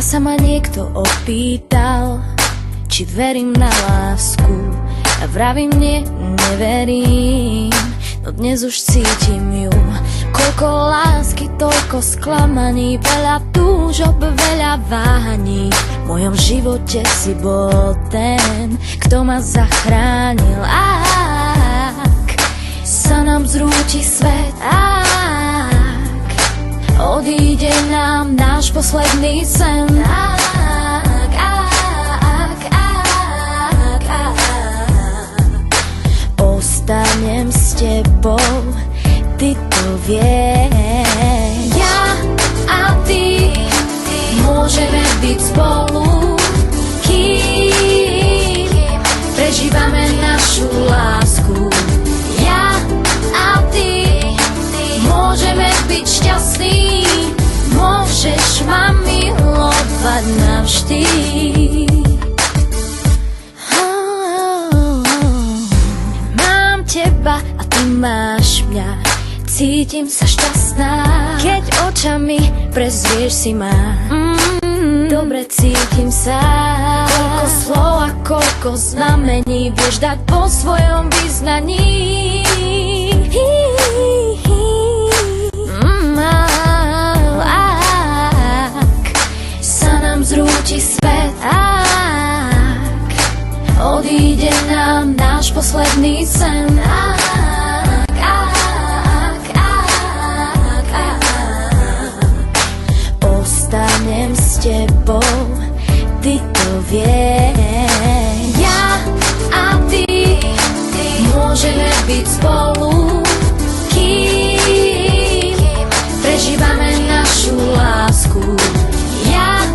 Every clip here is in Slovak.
sa ma niekto opýtal, či verím na lásku, a vravím nie, neverím. No dnes už cítim ju. Koľko lásky, toľko sklamaní, veľa túžob, veľa váhaní. V mojom živote si bol ten, kto ma zachránil. Ak sa nám zrúti svet, ak odíde nám náš posledný sen, ostanem s tebou, ty to vieš. Ja a ty môžeme byť spolu, kým prežívame našu lásku. Ja a ty môžeme byť šťastní, môžeš ma milovať navždy. Teba a ty máš mňa, cítim sa šťastná, keď očami prezrieš si ma. Dobre cítim sa. Koľko slov a koľko znamení vieš dať po svojom vyznaní. Ak sa nám zrúti svet, odíde nám náš posledný sen, ostanem s tebou, ty to vieš. Ja a ty môžeme byť spolu, kým prežívame našu lásku. Ja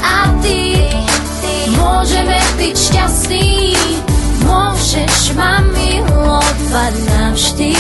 a ty môžeme byť šťastní, môžeš ma milovať navždy.